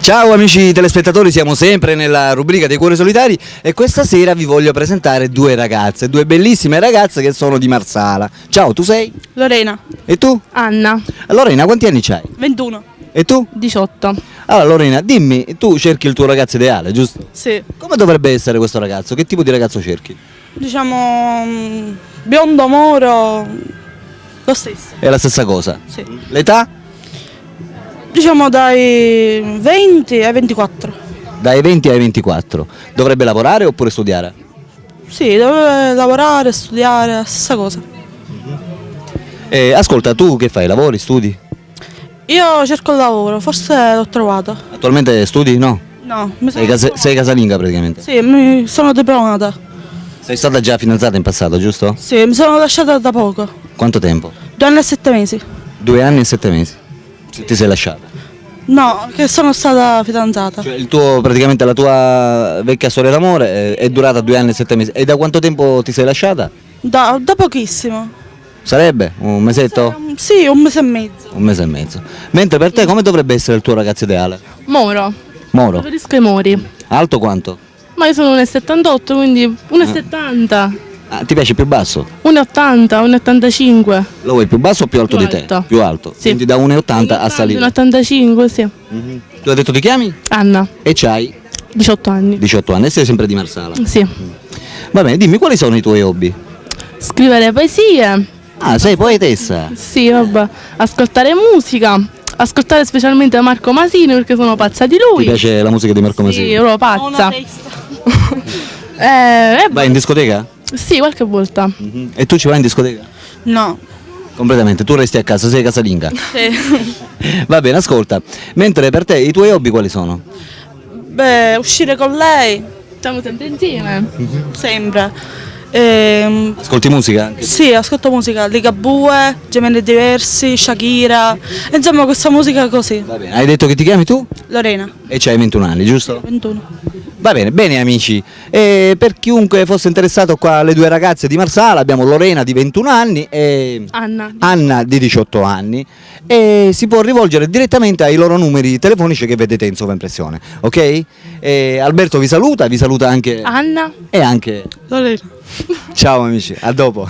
Ciao amici telespettatori, siamo sempre nella rubrica dei cuori solitari e questa sera vi voglio presentare due ragazze, due bellissime ragazze che sono di Marsala. Ciao, tu sei? Lorena. E tu? Anna, Lorena, quanti anni c'hai? 21. E tu? 18. Allora Lorena, dimmi, tu cerchi il tuo ragazzo ideale, giusto? Sì. Come dovrebbe essere questo ragazzo? Che tipo di ragazzo cerchi? Diciamo biondo moro, lo stesso. È la stessa cosa? Sì. L'età? Diciamo dai 20 ai 24. Dai 20 ai 24. Dovrebbe lavorare oppure studiare? Sì, deve lavorare, studiare, la stessa cosa. Ascolta, tu che fai? Lavori, studi? Io cerco il lavoro, forse l'ho trovato. Attualmente studi? No? No, mi Sei, sono sei casalinga praticamente? Sì, mi sono diplomata. Sei stata già fidanzata in passato, giusto? Sì, mi sono lasciata da poco. Quanto tempo? 2 anni e 7 mesi. 2 anni e 7 mesi. Ti sei lasciata? No, che sono stata fidanzata. Cioè praticamente la tua vecchia storia d'amore è durata 2 anni e 7 mesi. E da quanto tempo ti sei lasciata? Da pochissimo. Sarebbe? Un mesetto? Sì, 1 mese e mezzo. 1 mese e mezzo. Mentre per te come dovrebbe essere il tuo ragazzo ideale? Moro. Moro. Preferisco i mori. Alto quanto? Ma io sono 1,78, quindi 1,70. Ah, ti piace più basso? 1,80, 1,85. Lo vuoi più basso o più alto Più di te? alto. Più alto. Sì. Quindi da 1,80 a salire. 1,85, sì. Tu hai detto ti chiami? Anna, E c'hai 18 anni. 18 anni e sei sempre di Marsala. Sì. Va bene, dimmi quali sono i tuoi hobby? Scrivere poesie. Ah, sei poetessa. Sì, vabbè. Ascoltare musica. Ascoltare specialmente Marco Masini perché sono pazza di Ti lui. piace la musica di Marco Masini? Sì, ero Ho una pazza. testa. Vai in discoteca? Sì, qualche volta. E tu ci vai in discoteca? No. Completamente, tu resti a casa, sei casalinga. Sì. Va bene, ascolta. Mentre per te i tuoi hobby quali sono? Beh, uscire con lei, Siamo sempre insieme. sempre. Ascolti musica? Anche? Sì, ascolto musica, Ligabue, Gemini Diversi, Shakira, insomma questa musica così. Va bene, hai detto che ti chiami tu? Lorena, E c'hai 21 anni, giusto? 21. Va bene, bene amici, e per chiunque fosse interessato qua alle due ragazze di Marsala abbiamo Lorena di 21 anni e Anna. Anna di 18 anni e si può rivolgere direttamente ai loro numeri telefonici che vedete in sovraimpressione, ok? Alberto vi saluta anche Anna. e anche Lorena. ciao amici, a dopo.